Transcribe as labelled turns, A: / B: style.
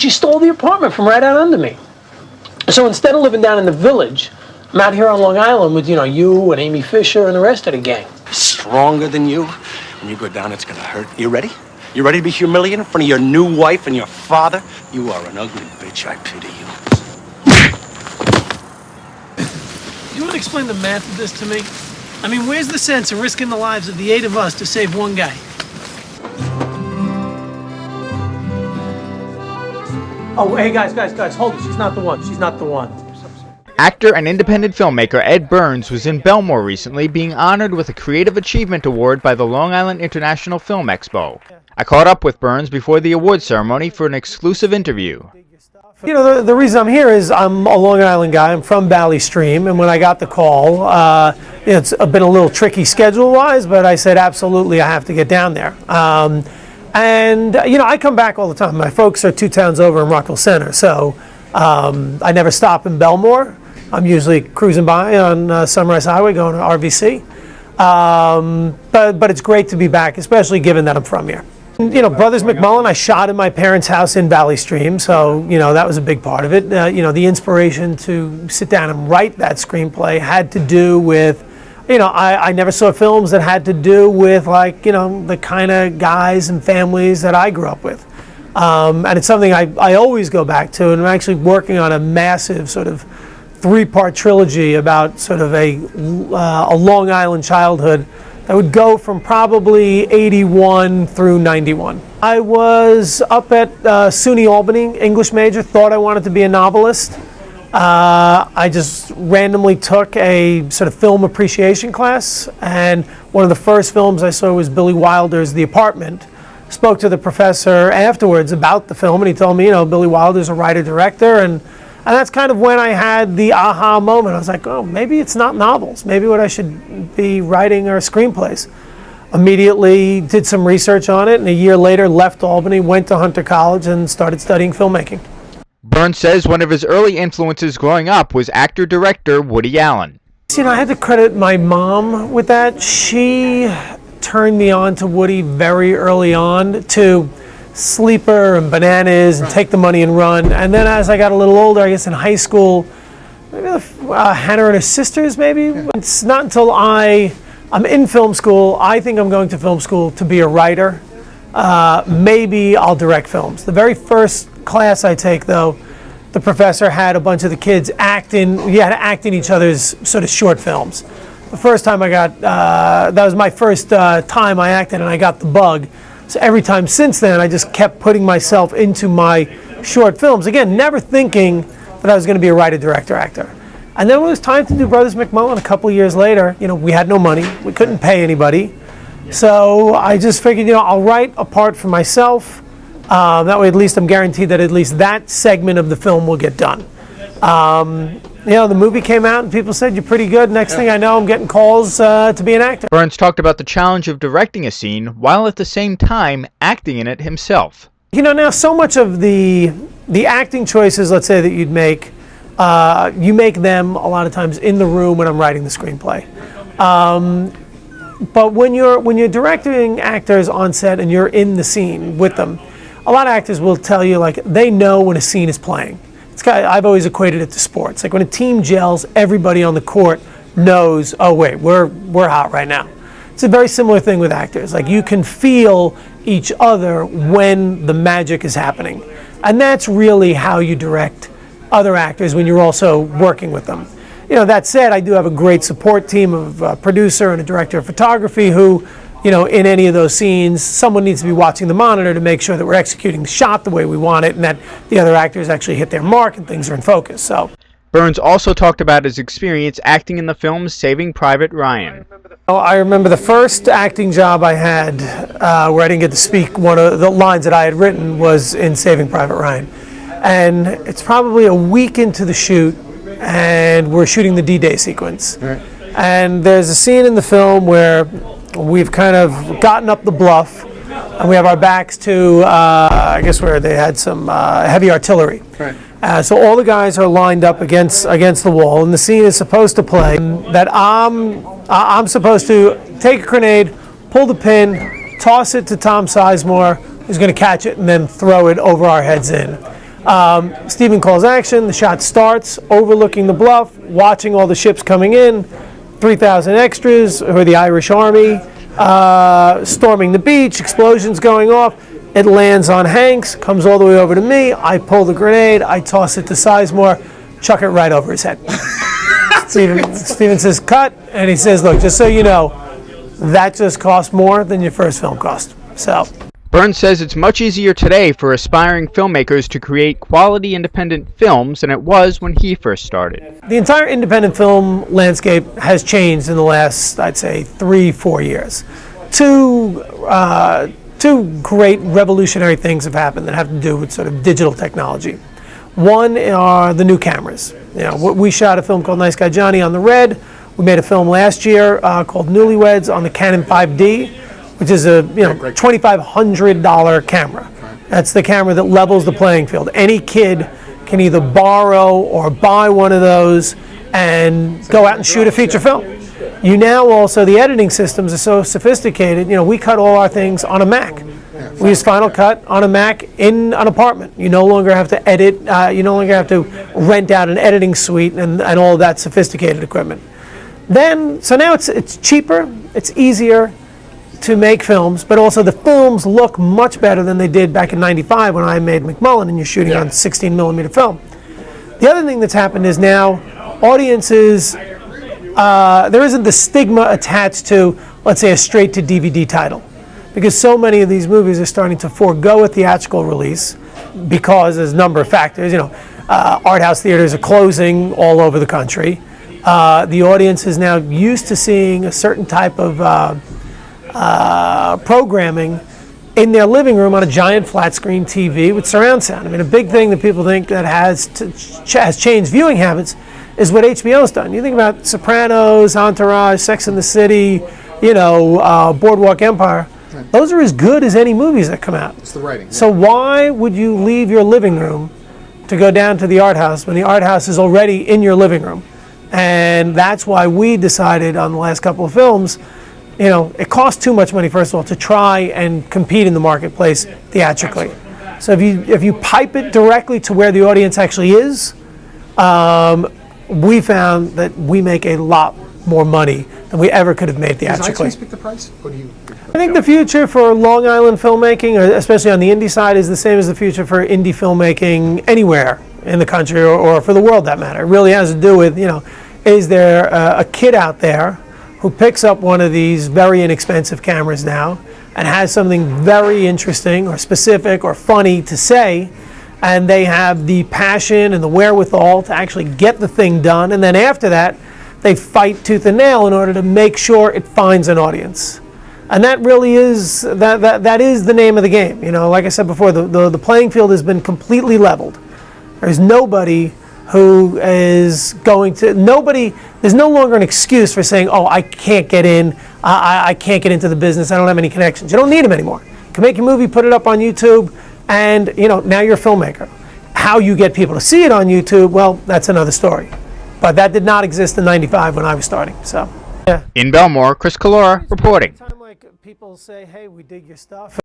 A: She stole the apartment from right out under me. So instead of living down in the village, I'm out here on Long Island with, you and Amy Fisher and the rest of the gang.
B: Stronger than you. When you go down, it's gonna hurt. You ready? You ready to be humiliated in front of your new wife and your father? You are an ugly bitch. I pity you.
C: You want to explain the math of this to me? I mean, where's the sense in risking the lives of the 8 of us to save one guy?
A: Oh, hey, guys, hold it. She's not the one.
D: Actor and independent filmmaker Ed Burns was in Bellmore recently being honored with a Creative Achievement Award by the Long Island International Film Expo. I caught up with Burns before the award ceremony for an exclusive interview.
A: The reason I'm here is I'm a Long Island guy. I'm from Valley Stream, and when I got the call, it's been a little tricky schedule-wise, but I said, absolutely, I have to get down there. I come back all the time. My folks are 2 towns over in Rockville Center, so I never stop in Bellmore. I'm usually cruising by on Sunrise Highway going to RVC. But it's great to be back, especially given that I'm from here. Brothers McMullen, I shot in my parents' house in Valley Stream, so, that was a big part of it. The inspiration to sit down and write that screenplay had to do with, I never saw films that had to do with, the kind of guys and families that I grew up with. And it's something I always go back to, and I'm actually working on a massive sort of 3-part trilogy about sort of a Long Island childhood that would go from probably 81 through 91. I was up at SUNY Albany, English major, thought I wanted to be a novelist. I just randomly took a sort of film appreciation class, and one of the first films I saw was Billy Wilder's The Apartment. Spoke to the professor afterwards about the film, and he told me, Billy Wilder's a writer-director, and that's kind of when I had the aha moment. I was like, oh, maybe it's not novels. Maybe what I should be writing are screenplays. Immediately did some research on it, and a year later left Albany, went to Hunter College, and started studying filmmaking.
D: Burns says one of his early influences growing up was actor-director Woody Allen.
A: I had to credit my mom with that. She turned me on to Woody very early on, to Sleeper and Bananas and Take the Money and Run. And then as I got a little older, I guess in high school, maybe Hannah and Her Sisters, maybe. It's not until I'm in film school, I think I'm going to film school to be a writer. Maybe I'll direct films. The very first class I take, though, the professor had a bunch of the kids act in, you had to act in each other's sort of short films. The first time I got, that was my first time I acted, and I got the bug. So every time since then, I just kept putting myself into my short films. Again, never thinking that I was going to be a writer, director, actor. And then when it was time to do Brothers McMullen a couple of years later, we had no money. We couldn't pay anybody. So I just figured, I'll write a part for myself. That way at least I'm guaranteed that at least that segment of the film will get done. The movie came out and people said, you're pretty good. Next thing I know, I'm getting calls to be an actor.
D: Burns talked about the challenge of directing a scene while at the same time acting in it himself.
A: Now so much of the acting choices, let's say, that you'd make, you make them a lot of times in the room when I'm writing the screenplay. But when you're directing actors on set and you're in the scene with them, a lot of actors will tell you, they know when a scene is playing. I've always equated it to sports. When a team gels, everybody on the court knows, oh wait, we're hot right now. It's a very similar thing with actors. You can feel each other when the magic is happening. And that's really how you direct other actors when you're also working with them. That said, I do have a great support team of a producer and a director of photography who, in any of those scenes, someone needs to be watching the monitor to make sure that we're executing the shot the way we want it and that the other actors actually hit their mark and things are in focus. So,
D: Burns also talked about his experience acting in the film Saving Private Ryan.
A: I remember the first acting job I had where I didn't get to speak one of the lines that I had written was in Saving Private Ryan. And it's probably a week into the shoot and we're shooting the D-Day sequence. Right. And there's a scene in the film where we've kind of gotten up the bluff and we have our backs to, I guess where they had some heavy artillery. Right. So all the guys are lined up against the wall, and the scene is supposed to play that I'm supposed to take a grenade, pull the pin, toss it to Tom Sizemore, who's going to catch it and then throw it over our heads in. Stephen calls action, the shot starts, overlooking the bluff, watching all the ships coming in, 3,000 extras, who are the Irish Army, storming the beach, explosions going off. It lands on Hanks, comes all the way over to me, I pull the grenade, I toss it to Sizemore, chuck it right over his head. Stephen says, cut, and he says, look, just so you know, that just cost more than your first film cost. So.
D: Burns says it's much easier today for aspiring filmmakers to create quality independent films than it was when he first started.
A: The entire independent film landscape has changed in the last, I'd say, 3-4 years. Two great revolutionary things have happened that have to do with sort of digital technology. One are the new cameras. You know, we shot a film called Nice Guy Johnny on the Red. We made a film last year called Newlyweds on the Canon 5D. Which is a $2,500 camera. That's the camera that levels the playing field. Any kid can either borrow or buy one of those and go out and shoot a feature film. You now also, the editing systems are so sophisticated. You know, we cut all our things on a Mac. We use Final Cut on a Mac in an apartment. You no longer have to edit. You no longer have to rent out an editing suite and all of that sophisticated equipment. So now it's cheaper, it's easier to make films, but also the films look much better than they did back in '95 when I made McMullen and you're shooting on 16mm film. The other thing that's happened is now audiences, there isn't the stigma attached to, let's say, a straight to DVD title, because so many of these movies are starting to forego a theatrical release because there's a number of factors. You know, art house theaters are closing all over the country. The audience is now used to seeing a certain type of programming in their living room on a giant flat screen TV with surround sound. I mean, a big thing that people think that has changed viewing habits is what HBO's done. You think about Sopranos, Entourage, Sex and the City, you know, Boardwalk Empire. Right. Those are as good as any movies that come out.
E: It's the writing.
A: So why would you leave your living room to go down to the art house when the art house is already in your living room? And that's why we decided on the last couple of films, you know, it costs too much money, first of all, to try and compete in the marketplace theatrically. So if you pipe it directly to where the audience actually is, we found that we make a lot more money than we ever could have made theatrically.
E: Does iTunes pick the price? Or do you?
A: I think the future for Long Island filmmaking, especially on the indie side, is the same as the future for indie filmmaking anywhere in the country or for the world, that matter. It really has to do with, you know, is there a kid out there who picks up one of these very inexpensive cameras now and has something very interesting or specific or funny to say, and they have the passion and the wherewithal to actually get the thing done, and then after that, they fight tooth and nail in order to make sure it finds an audience. And that really is, that is the name of the game. You know, like I said before, the playing field has been completely leveled. There's nobody who is going to, there's no longer an excuse for saying, oh, I can't get in, I can't get into the business, I don't have any connections. You don't need them anymore. You can make your movie, put it up on YouTube, and, you know, now you're a filmmaker. How you get people to see it on YouTube, well, that's another story. But that did not exist in '95 when I was starting, so, yeah.
D: In Bellmore, Collora reporting.
A: Anytime, like, people say, hey, we dig your stuff.